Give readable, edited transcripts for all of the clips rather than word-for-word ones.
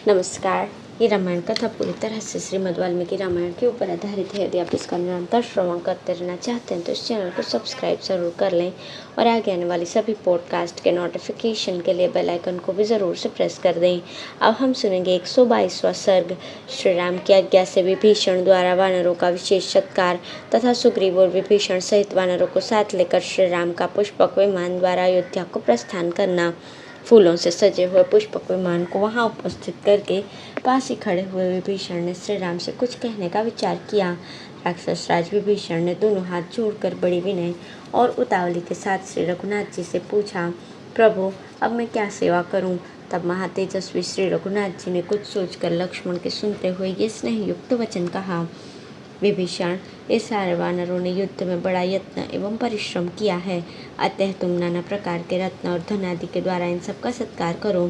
नमस्कार। ये रामायण कथा पूरी तरह से श्रीमद् वाल्मीकि रामायण के ऊपर आधारित है। यदि आप इसका निरंतर श्रवण करते रहना चाहते हैं तो इस चैनल को सब्सक्राइब ज़रूर कर लें और आगे आने वाली सभी पॉडकास्ट के नोटिफिकेशन के लिए बेल आइकन को भी ज़रूर से प्रेस कर दें। अब हम सुनेंगे 122वां सर्ग। श्री राम की आज्ञा से विभीषण द्वारा वानरों का विशेष सत्कार तथा सुग्रीव और विभीषण सहित वानरों को साथ लेकर श्री राम का पुष्पक विमान द्वारा अयोध्या को प्रस्थान करना। फूलों से सजे हुए पुष्पक विमान को वहां उपस्थित करके पास ही खड़े हुए विभीषण ने श्री राम से कुछ कहने का विचार किया। राक्षस राज विभीषण ने दोनों हाथ जोड़कर बड़ी विनय और उतावली के साथ श्री रघुनाथ जी से पूछा, प्रभु अब मैं क्या सेवा करूं? तब महातेजस्वी श्री रघुनाथ जी ने कुछ सोचकर लक्ष्मण के सुनते हुए ये स्नेहयुक्त वचन कहा, विभीषण, इस सारे वानरों ने युद्ध में बड़ा यत्न एवं परिश्रम किया है, अतः तुम नाना प्रकार के रत्न और धन आदि के द्वारा इन सबका सत्कार करो।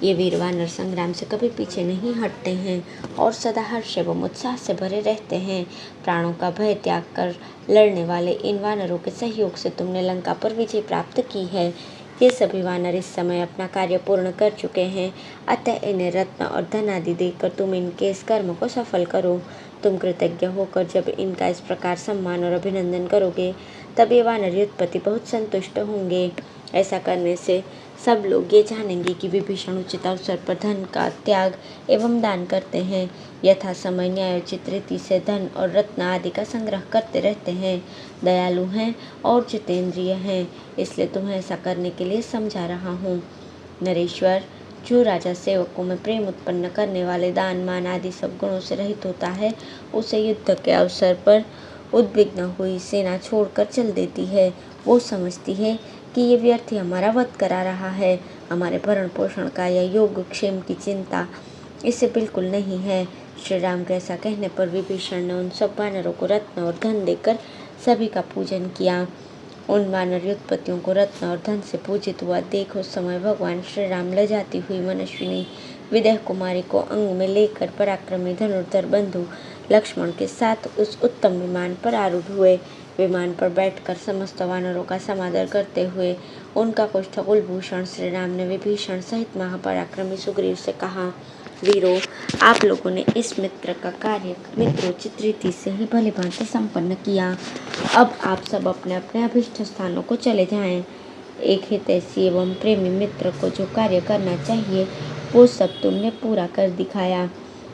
ये वीर वानर संग्राम से कभी पीछे नहीं हटते हैं और सदा हर्ष एवं उत्साह से भरे रहते हैं। प्राणों का भय त्याग कर लड़ने वाले इन वानरों के सहयोग से तुमने लंका पर विजय प्राप्त की है। ये सभी वानर इस समय अपना कार्य पूर्ण कर चुके हैं, अतः इन्हें रत्न और धन आदि देकर तुम इनके इस कर्म को सफल करो। तुम कृतज्ञ होकर जब इनका इस प्रकार सम्मान और अभिनंदन करोगे तब ये वानर युद्धपति बहुत संतुष्ट होंगे। ऐसा करने से सब लोग ये जानेंगे कि विभीषण उचित अवसर पर धन का त्याग एवं दान करते हैं, यथा समय न्यायोचित रीति से धन और रत्न आदि का संग्रह करते रहते हैं, दयालु हैं और जितेंद्रिय हैं, इसलिए तुम्हें ऐसा करने के लिए समझा रहा हूँ। नरेश्वर, जो राजा सेवकों में प्रेम उत्पन्न करने वाले दान मान आदि सब गुणों से रहित होता है, उसे युद्ध के अवसर पर उद्विग्न हुई सेना छोड़कर चल देती है। वो समझती है कि ये व्यर्थ हमारा वध करा रहा है, हमारे भरण पोषण का या योग क्षेम की चिंता इससे बिल्कुल नहीं है। श्री राम के ऐसा कहने पर विभीषण ने उन सब वानरों को रत्न और धन देकर सभी का पूजन किया। उन वानर युद्धपतियों को रत्न और धन से पूजित हुआ देख उस समय भगवान श्री राम लजाती हुई मनस्विनी विदेह कुमारी को अंग में लेकर पराक्रमी धनुर्धर बंधु लक्ष्मण के साथ उस उत्तम विमान पर आरूढ़ हुए। विमान पर बैठकर समस्त वानरों का समादर करते हुए उनका कुष्ठ कुलभूषण श्री राम ने विभीषण सहित महापराक्रमी सुग्रीव से कहा, वीरों, आप लोगों ने इस मित्र का कार्य मित्रोचित रीति से ही भली भांति संपन्न किया। अब आप सब अपने अपने अभिष्ट स्थानों को चले जाएं। एक हितैषी एवं प्रेमी मित्र को जो कार्य करना चाहिए वो सब तुमने पूरा कर दिखाया,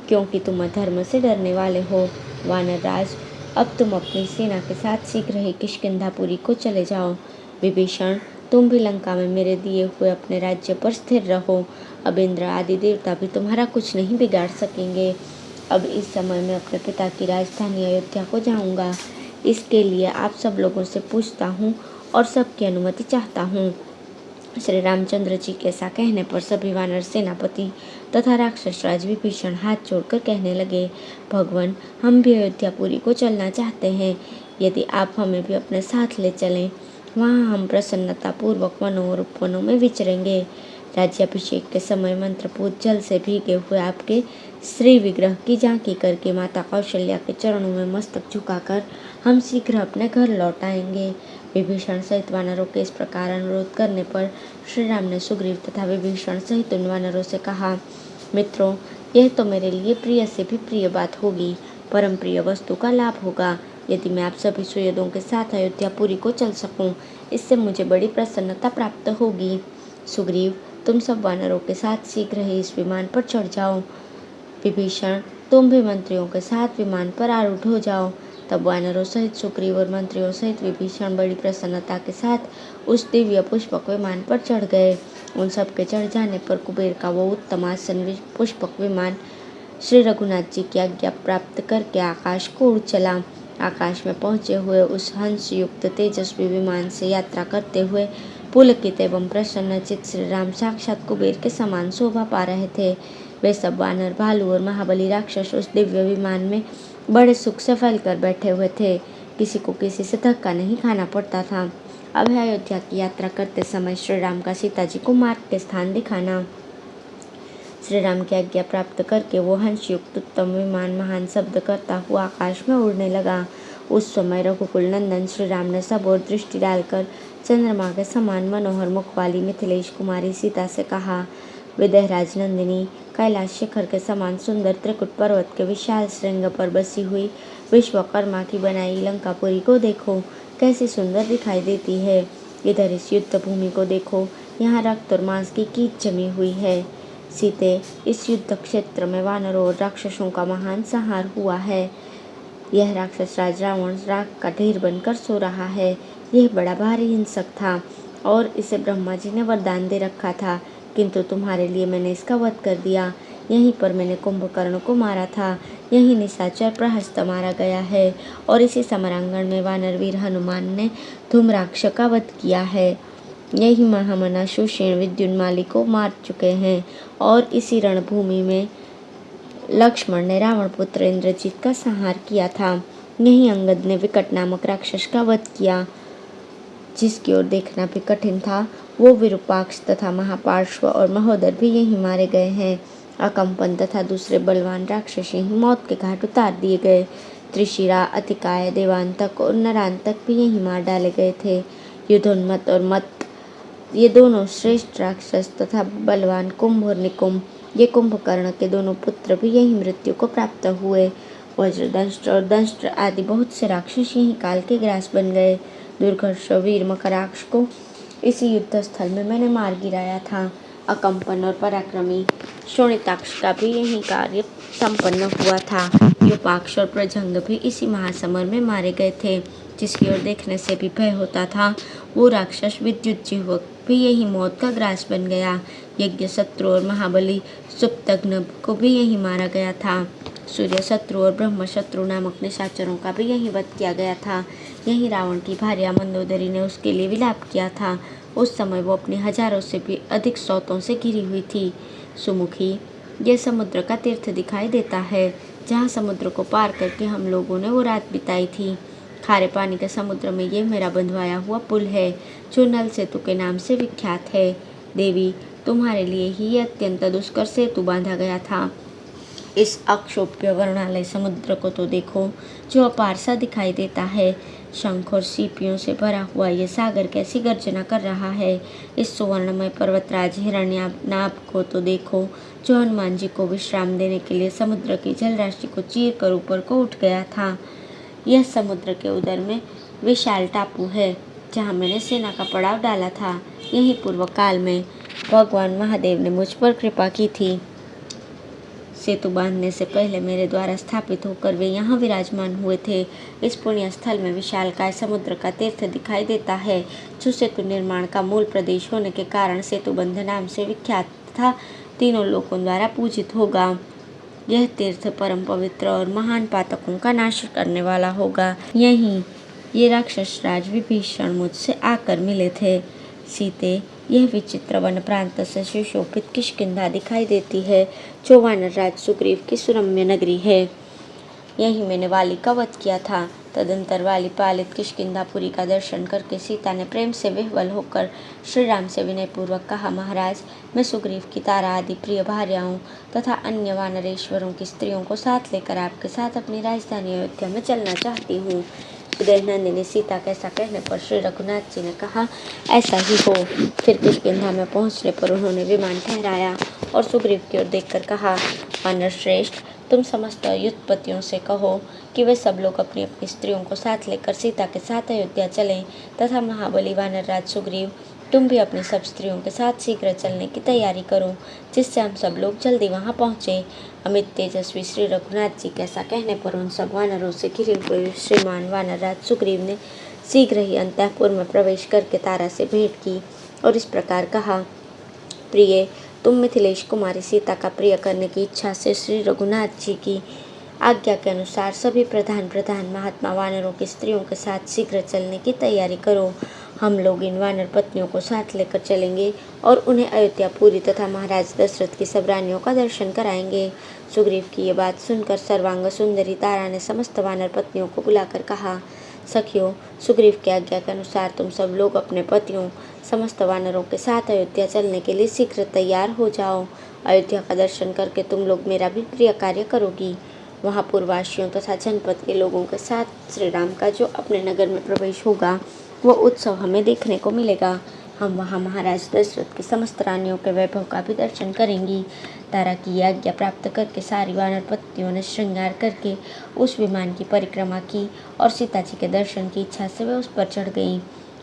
क्योंकि तुम अधर्म से डरने वाले हो। वानर राज, अब तुम अपनी सेना के साथ शीघ्र ही किष्किंधापुरी को चले जाओ। विभीषण, तुम भी लंका में मेरे दिए हुए अपने राज्य पर स्थिर रहो। अब इंद्र आदि देवता भी तुम्हारा कुछ नहीं बिगाड़ सकेंगे। अब इस समय मैं अपने पिता की राजधानी अयोध्या को जाऊंगा। इसके लिए आप सब लोगों से पूछता हूँ और सबकी अनुमति चाहता हूँ। श्री रामचंद्र जी के ऐसा कहने पर सभी वानर सेनापति तथा राक्षस राज विभीषण हाथ जोड़कर कहने लगे, भगवान, हम भी अयोध्यापुरी को चलना चाहते हैं। यदि आप हमें भी अपने साथ ले चलें, वहाँ हम प्रसन्नता पूर्वक वनों और उपवनों में विचरेंगे। राज्याभिषेक के समय मंत्रपूत जल से भीगे हुए आपके श्री विग्रह की झांकी करके माता कौशल्या के चरणों में मस्तक झुकाकर हम शीघ्र अपने घर लौट आएंगे। विभीषण सहित वानरों के इस प्रकार अनुरोध करने पर श्री राम ने सुग्रीव तथा विभीषण सहित उन वानरों से कहा, मित्रों, यह तो मेरे लिए प्रिय से भी प्रिय बात होगी, परम प्रिय वस्तु का लाभ होगा। यदि मैं आप सभी सुहृदों के साथ अयोध्यापुरी को चल सकूं, इससे मुझे बड़ी प्रसन्नता प्राप्त होगी। सुग्रीव, तुम सब वानरों के साथ शीघ्र ही इस विमान पर चढ़ जाओ। विभीषण, तुम भी मंत्रियों के साथ विमान पर आरूढ़ हो जाओ। तब वानरों सहित सुग्रीव और मंत्रियों सहित विभीषण बड़ी प्रसन्नता के साथ उस दिव्य पुष्पक विमान पर चढ़ गए। उन सब के चढ़ जाने पर कुबेर का वो उत्तम आसन पुष्पक विमान श्री रघुनाथ जी की आज्ञा प्राप्त करके आकाश को उड़ चला। आकाश में पहुंचे हुए उस हंस युक्त तेजस्वी विमान से यात्रा करते हुए पुलकित एवं प्रसन्नचित श्री राम साक्षात कुबेर के समान शोभा पा रहे थे। वे सब वानर, भालू और महाबली राक्षस उस दिव्य विमान में बड़े सुख से फैलकर बैठे हुए थे। किसी को किसी से धक्का नहीं खाना पड़ता था। अब है अयोध्या की यात्रा करते समय श्री राम का सीता जी को मार्ग के स्थान दिखाना। श्री राम की आज्ञा प्राप्त करके वो हंसयुक्त उत्तम विमान महान शब्द करता हुआ आकाश में उड़ने लगा। उस समय रघुकुल नंदन श्री राम ने सब ओर दृष्टि डालकर चंद्रमा के समान मनोहर मुख वाली मिथिलेश कुमारी सीता से कहा, विदेहराज नंदिनी, कैलाश शिखर के समान सुंदर त्रिकुट पर्वत के विशाल श्रृंग पर बसी हुई विश्वकर्मा की बनाई लंकापुरी को देखो, कैसी सुंदर दिखाई देती है। इधर इस युद्ध भूमि को देखो, यहाँ रक्त और मांस की कीच जमी हुई है। सीते, इस युद्ध क्षेत्र में वानरों और राक्षसों का महान संहार हुआ है। यह राक्षस राज रावण राख का ढेर बनकर सो रहा है। यह बड़ा भारी हिंसक था और इसे ब्रह्मा जी ने वरदान दे रखा था, किंतु तुम्हारे लिए मैंने इसका वध कर दिया। यहीं पर मैंने कुंभकर्ण को मारा था, यहीं निशाचर प्रहस्त मारा गया है और इसी समरांगण में वानरवीर हनुमान ने धूम्राक्ष का वध किया है। यही महामना सुषेण विद्युन्माली को मार चुके हैं और इसी रणभूमि में लक्ष्मण ने रावण पुत्र इंद्रजीत का संहार किया था। यही अंगद ने विकट नामक राक्षस का वध किया, जिसकी ओर देखना भी कठिन था। वो विरूपाक्ष तथा महापार्श्व और महोदर भी यहीं मारे गए हैं। अकंपन तथा दूसरे बलवान राक्षस यहीं मौत के घाट उतार दिए गए। त्रिशिरा, अतिकाय, देवांतक और नरांतक भी यहीं मार डाले गए थे। युद्धोन्मत्त और मत, ये दोनों श्रेष्ठ राक्षस तथा बलवान कुंभ और निकुंभ, ये कुंभकर्ण के दोनों पुत्र भी यही मृत्यु को प्राप्त हुए। वज्रदंष्ट्र और दंष्ट्र आदि बहुत से राक्षस यही काल के ग्रास बन गए। दुर्घर्ष वीर मकराक्ष को इसी युद्ध स्थल में मैंने मार गिराया था। अकंपन और पराक्रमी शोणिताक्ष का भी यही कार्य संपन्न हुआ था। युपाक्ष और प्रजंग भी इसी महासमर में मारे गए थे। जिसकी ओर देखने से भी भय होता था, वो राक्षस विद्युत जीवक भी यही मौत का ग्रास बन गया। यज्ञ शत्रु और महाबली सुप्तघ्न को भी यही मारा गया था। सूर्य शत्रु और ब्रह्म शत्रु नामक निशाचरों का भी यही वध किया गया था। यही रावण की भार्या मंदोदरी ने उसके लिए विलाप किया था। उस समय वो अपनी हजारों से भी अधिक सौतों से घिरी हुई थी। सुमुखी, यह समुद्र का तीर्थ दिखाई देता है, जहाँ समुद्र को पार करके हम लोगों ने वो रात बिताई थी। खारे पानी के समुद्र में ये मेरा बंधवाया हुआ पुल है, जो नल सेतु के नाम से विख्यात है। देवी, तुम्हारे लिए ही ये अत्यंत दुष्कर सेतु बांधा गया था। इस अक्षोभ्य वर्णालय समुद्र को तो देखो, जो अपार सा दिखाई देता है। शंख और सीपियों से भरा हुआ ये सागर कैसी गर्जना कर रहा है। इस सुवर्णमय पर्वतराज हिरण्यानाभ को तो देखो, जो हनुमान जी को विश्राम देने के लिए समुद्र की जलराशि को चीर कर ऊपर को उठ गया था। यह समुद्र के उदर में विशाल टापू है, जहाँ मैंने सेना का पड़ाव डाला था। यही पूर्व काल में भगवान महादेव ने मुझ पर कृपा की थी। सेतु बांधने से पहले मेरे द्वारा स्थापित होकर वे यहाँ विराजमान हुए थे। इस पुण्य स्थल में विशालकाय समुद्र का तीर्थ दिखाई देता है, जो सेतु निर्माण का मूल प्रदेश होने के कारण सेतुबंध नाम से विख्यात तथा तीनों लोकों द्वारा पूजित होगा। यह तीर्थ परम पवित्र और महान पातकों का नाश करने वाला होगा। यहीं ये राक्षस राज विभीषण मुझसे आकर मिले थे। सीते, यह विचित्र वन प्रांत से सुशोभित किष्किंधा दिखाई देती है, जो वानर राज सुग्रीव की सुरम्य नगरी है। यही मैंने वाली का वध किया था। तदंतर वाली पालित किष्किंधापुरी का दर्शन करके सीता ने प्रेम से विह्वल होकर श्री राम से विनयपूर्वक कहा, महाराज, मैं सुग्रीव की तारा आदि प्रिय भार्याओं तथा अन्य वानरेश्वरों की स्त्रियों को साथ लेकर आपके साथ अपनी राजधानी अयोध्या में चलना चाहती हूँ। उदयनंदिनी सीता के ऐसा कहने पर श्री रघुनाथ जी ने कहा, ऐसा ही हो। फिर किष्किंधा में पहुँचने पर उन्होंने विमान ठहराया और सुग्रीव की ओर देखकर कहा, वानर श्रेष्ठ, तुम समस्त युद्धपतियों से कहो कि वे सब लोग अपनी अपनी स्त्रियों को साथ लेकर सीता के साथ अयोध्या चलें, तथा महाबली वानर राज सुग्रीव, तुम भी अपनी सब स्त्रियों के साथ शीघ्र चलने की तैयारी करो, जिससे हम सब लोग जल्दी वहाँ पहुँचे। अमित तेजस्वी श्री रघुनाथ जी के ऐसा कहने पर उन सब वानरों से घिरे हुए श्रीमान वानर राज सुग्रीव ने शीघ्र ही अंतःपुर में प्रवेश करके तारा से भेंट की और इस प्रकार कहा, प्रिय, तुम मिथिलेश कुमारी सीता का प्रिय करने की इच्छा से श्री रघुनाथ जी की आज्ञा के अनुसार सभी प्रधान महात्मा वानरों की स्त्रियों के साथ शीघ्र चलने की तैयारी करो। हम लोग इन वानर पत्नियों को साथ लेकर चलेंगे और उन्हें अयोध्यापुरी तथा महाराज दशरथ की सब रानियों का दर्शन कराएंगे। सुग्रीव की ये बात सुनकर सर्वांग सुंदरी तारा ने समस्त वानर पत्नियों को बुलाकर कहा, सखियों, सुग्रीव की आज्ञा के अनुसार तुम सब लोग अपने पतियों समस्त वानरों के साथ अयोध्या चलने के लिए शीघ्र तैयार हो जाओ। अयोध्या का दर्शन करके तुम लोग मेरा भी प्रिय कार्य करोगी। वहाँ पूर्ववासियों तथा जनपद के लोगों के साथ श्री राम का जो अपने नगर में प्रवेश होगा, वो उत्सव हमें देखने को मिलेगा। हम वहाँ महाराज दशरथ के समस्त रानियों के वैभव का भी दर्शन करेंगी। तारा की आज्ञा प्राप्त करके सारी वानर पत्नियों ने श्रृंगार करके उस विमान की परिक्रमा की और सीता जी के दर्शन की इच्छा से वे उस पर चढ़ गईं।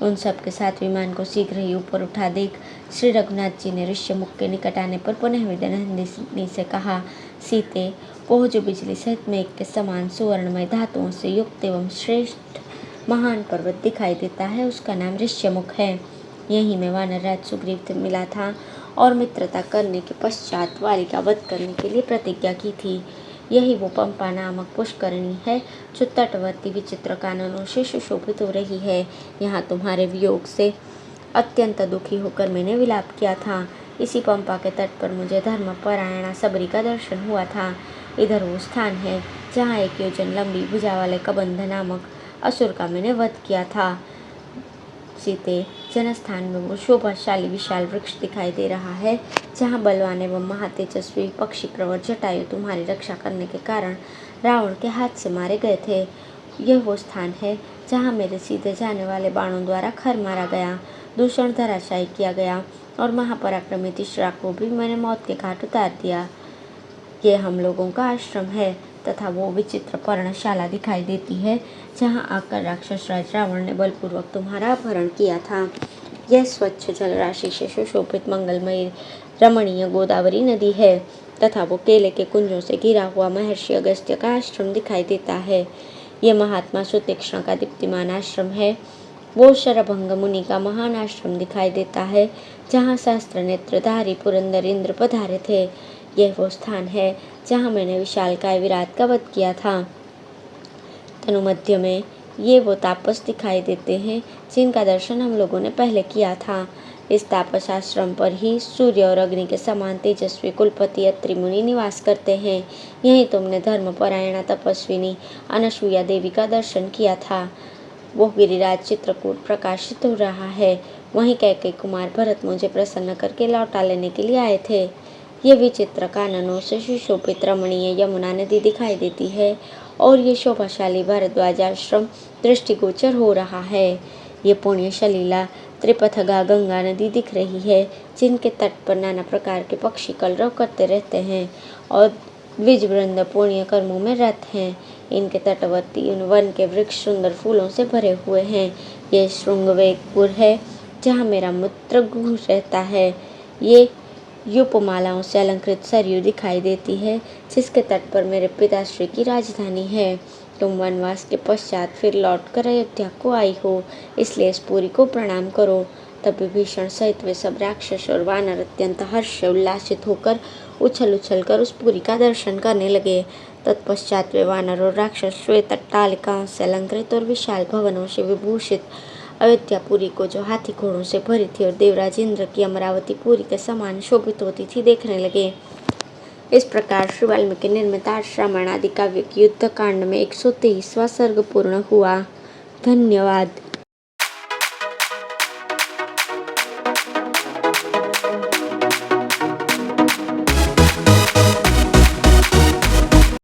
उन सब के साथ विमान को शीघ्र ही ऊपर उठा देख श्री रघुनाथ जी ने ऋष्यमुख के निकट आने पर पुनः विद्यानंदिनी से कहा, सीते, वह जो बिजली सहित मेघ के समान सुवर्णमय धातुओं से युक्त एवं श्रेष्ठ महान पर्वत दिखाई देता है, उसका नाम ऋष्यमुख है। यही में वानर राज सुग्रीव से मिला था और मित्रता करने के पश्चात वाली का वध करने के लिए प्रतिज्ञा की थी। यही वो पंपा नामक पुष्करणी है जो तटवर्ती विचित्र काननों से सुशोभित हो रही है। यहाँ तुम्हारे वियोग से अत्यंत दुखी होकर मैंने विलाप किया था। इसी पंपा के तट पर मुझे धर्मपरायणा सबरी का दर्शन हुआ था। इधर वो स्थान है जहाँ 1 योजन लंबी भुजा वाले कबंध नामक असुर का मैंने वध किया था। सीते, जनस्थान में वो शोभाशाली विशाल वृक्ष दिखाई दे रहा है जहाँ बलवान एवं महातेजस्वी पक्षी प्रवर जटायु तुम्हारी रक्षा करने के कारण रावण के हाथ से मारे गए थे। यह वो स्थान है जहाँ मेरे सीधे जाने वाले बाणों द्वारा खर मारा गया, दूषण धराशायी किया गया और महापराक्रमी तिश्रा को भी मैंने मौत के घाट उतार दिया। ये हम लोगों का आश्रम है तथा वो विचित्र पर्णशाला दिखाई देती है जहाँ आकर राक्षस राज रावण ने बलपूर्वक तुम्हारा अपहरण किया था। यह स्वच्छ जल राशि से सुशोभित मंगलमयी रमणीय गोदावरी नदी है तथा वो केले के कुंजों से घिरा हुआ महर्षि अगस्त्य का आश्रम दिखाई देता है। यह महात्मा सुतीक्ष्ण का दीप्तिमान आश्रम है। वो शरभंग मुनि का महान आश्रम दिखाई देता है जहाँ सहस्त्र नेत्रधारी पुरंदर इंद्र पधारे थे। यह वो स्थान है जहाँ मैंने विशालकाय विराट का वध किया था। तनुमध्य में ये वो तापस दिखाई देते हैं जिनका दर्शन हम लोगों ने पहले किया था। इस तापस आश्रम पर ही सूर्य और अग्नि के समान तेजस्वी कुलपति अत्रि मुनि निवास करते हैं। यहीं तुमने धर्मपरायणा तपस्विनी अनसुया देवी का दर्शन किया था। वो गिरिराज चित्रकूट प्रकाशित हो रहा है। वहीं कैकेयी कुमार भरत मुझे प्रसन्न करके लौटा लेने के लिए आए थे। ये विचित्र काननों से सुशोभित रमणीय यमुना नदी दिखाई देती है और ये शोभाशाली भारद्वाज आश्रम दृष्टिगोचर हो रहा है। ये पुण्य शलीला त्रिपथगा गंगा नदी दिख रही है जिनके तट पर नाना प्रकार के पक्षी कलरव करते रहते हैं और द्विज वृंद पुण्य कर्मों में रत हैं। इनके तटवर्ती वन के वृक्ष सुंदर फूलों से भरे हुए हैं। ये श्रृंगवेगपुर है जहाँ मेरा मित्र गुह रहता है। ये यूपमालाओं से अलंकृत सरयू दिखाई देती है जिसके तट पर मेरे पिताश्री की राजधानी है। तुम वनवास के पश्चात फिर लौटकर अयोध्या को आई हो, इसलिए इस पुरी को प्रणाम करो। तब विभीषण सहित वे सब राक्षस और वानर अत्यंत हर्ष से उल्लासित होकर उछल उछल कर उस पुरी का दर्शन करने लगे। तत्पश्चात वे वानर और राक्षस श्वेत अट्टालिकाओं से अलंकृत और विशाल भवनों से विभूषित अयोध्यापुरी को, जो हाथी घोड़ों से भरी थी और देवराज इंद्र की अमरावती पुरी के समान शोभित होती थी, देखने लगे। इस प्रकार श्री वाल्मीकि निर्मित रामायण आदि काव्य की युद्ध कांड में 123वां सर्ग पूर्ण हुआ। धन्यवाद।